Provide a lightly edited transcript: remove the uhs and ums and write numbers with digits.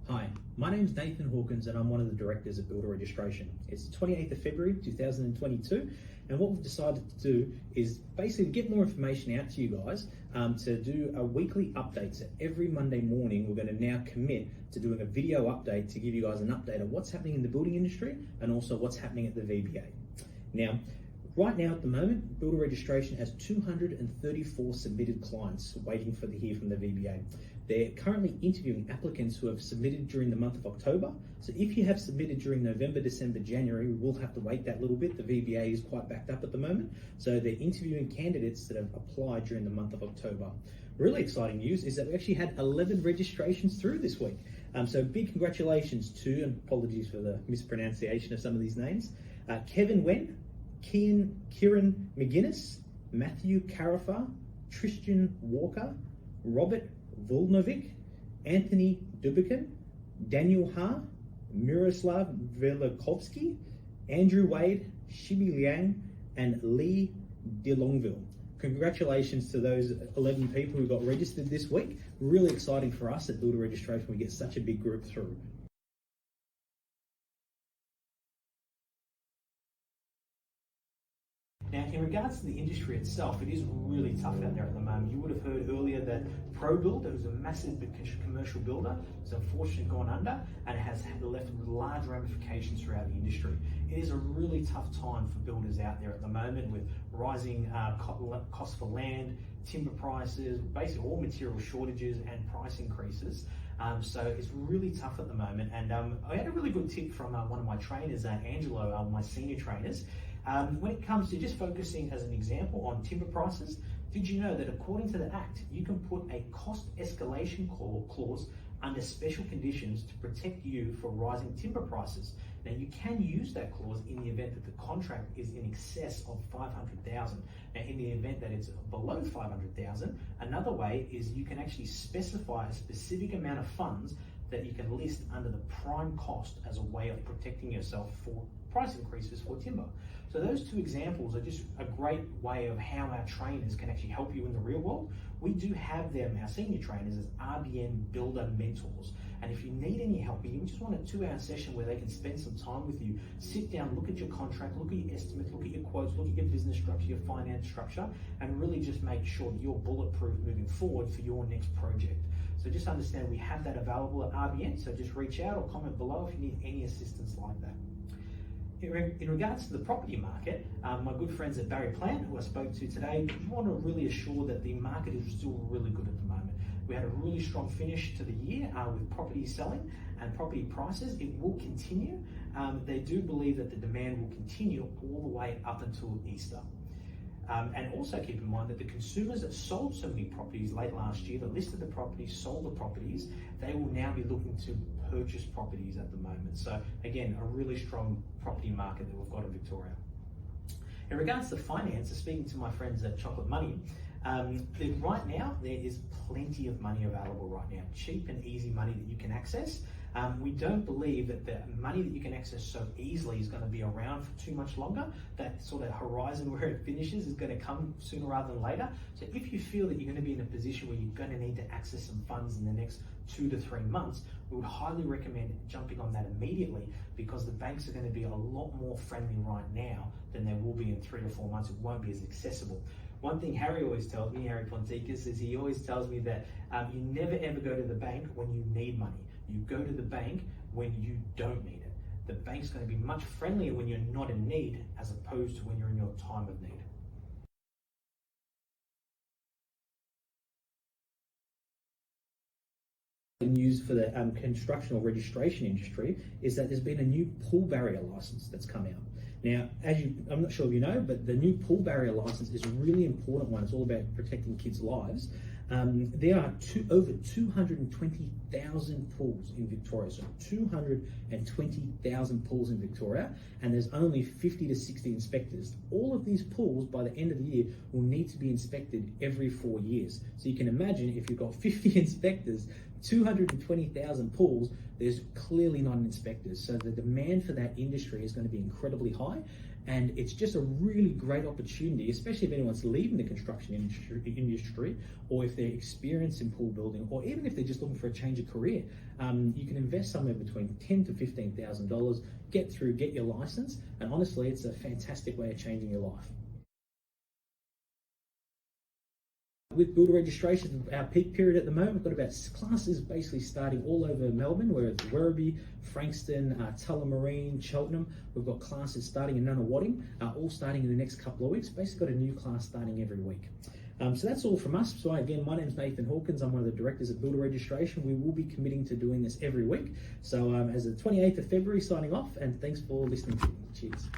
Hi, my name is Nathan Hawkins and I'm one of the directors at Builder Registration. It's the 28th of February 2022 and what we've decided to do is basically get more information out to you guys to do a weekly update. So every Monday morning we're going to now commit to doing a video update to give you guys an update on what's happening in the building industry and also what's happening at the VBA. Now, right now at the moment, Builder Registration has 234 submitted clients waiting to hear from the VBA. They're currently interviewing applicants who have submitted during the month of October. So if you have submitted during November, December, January, we will have to wait that little bit. The VBA is quite backed up at the moment. So they're interviewing candidates that have applied during the month of October. Really exciting news is that we actually had 11 registrations through this week. So big congratulations to, and apologies for the mispronunciation of some of these names, Kevin Wen, Kieran McGuinness, Matthew Carafa, Tristan Walker, Robert Volnovic, Anthony Dubikin, Daniel Ha, Miroslav Velikovsky, Andrew Wade, Shibi Liang, and Lee DeLongville. Congratulations to those 11 people who got registered this week. Really exciting for us at Builder Registration. We get such a big group through. Now, in regards to the industry itself, it is really tough out there at the moment. You would have heard earlier that ProBuild, that was a massive commercial builder, has unfortunately gone under and has left large ramifications throughout the industry. It is a really tough time for builders out there at the moment with rising costs for land, timber prices, basically all material shortages and price increases. So it's really tough at the moment. And I had a really good tip from one of my trainers, Angelo, one of my senior trainers. When it comes to just focusing as an example on timber prices, did you know that according to the Act, you can put a cost escalation clause under special conditions to protect you for rising timber prices? Now you can use that clause in the event that the contract is in excess of $500,000. Now in the event that it's below $500,000, another way is you can actually specify a specific amount of funds that you can list under the prime cost as a way of protecting yourself for price increases for timber. So those two examples are just a great way of how our trainers can actually help you in the real world. We do have them, our senior trainers, as RBN Builder Mentors. And if you need any help, you just want a 2-hour session where they can spend some time with you, sit down, look at your contract, look at your estimates, look at your quotes, look at your business structure, your finance structure, and really just make sure that you're bulletproof moving forward for your next project. So just understand we have that available at RBN, so just reach out or comment below if you need any assistance like that. In regards to the property market, my good friends at Barry Plant, who I spoke to today, we want to really assure that the market is still really good at the moment. We had a really strong finish to the year with property selling and property prices. It will continue. They do believe that the demand will continue all the way up until Easter. And also keep in mind that the consumers that sold so many properties late last year, that listed the properties, sold the properties, they will now be looking to purchase properties at the moment. So again, a really strong property market that we've got in Victoria. In regards to finance, speaking to my friends at Chocolate Money, right now there is plenty of money available right now, cheap and easy money that you can access. We don't believe that the money that you can access so easily is going to be around for too much longer. That sort of horizon where it finishes is going to come sooner rather than later. So if you feel that you're going to be in a position where you're going to need to access some funds in the next 2 to 3 months, we would highly recommend jumping on that immediately, because the banks are going to be a lot more friendly right now than they will be in 3 to 4 months. It won't be as accessible. One thing Harry always tells me, Harry Ponticus, is he always tells me that you never ever go to the bank when you need money. You go to the bank when you don't need it. The bank's going to be much friendlier when you're not in need as opposed to when you're in your time of need. News for the construction or registration industry is that there's been a new pool barrier license that's come out. Now, I'm not sure if you know, but the new pool barrier license is a really important one. It's all about protecting kids' lives. There are over 220,000 pools in Victoria, so 220,000 pools in Victoria, and there's only 50 to 60 inspectors. All of these pools, by the end of the year, will need to be inspected every 4 years. So you can imagine if you've got 50 inspectors, 220,000 pools, there's clearly not inspectors. So the demand for that industry is going to be incredibly high. And it's just a really great opportunity, especially if anyone's leaving the construction industry, or if they're experienced in pool building, or even if they're just looking for a change of career. You can invest somewhere between $10,000 to $15,000, get your license, and honestly, it's a fantastic way of changing your life. With builder registration, our peak period at the moment, we've got about classes basically starting all over Melbourne, where it's Werribee, Frankston, Tullamarine, Cheltenham. We've got classes starting in Nunawading, all starting in the next couple of weeks. Basically got a new class starting every week. So that's all from us. So again, my name's Nathan Hawkins. I'm one of the directors at Builder Registration. We will be committing to doing this every week. So as the 28th of February, signing off, and thanks for listening to me. Cheers.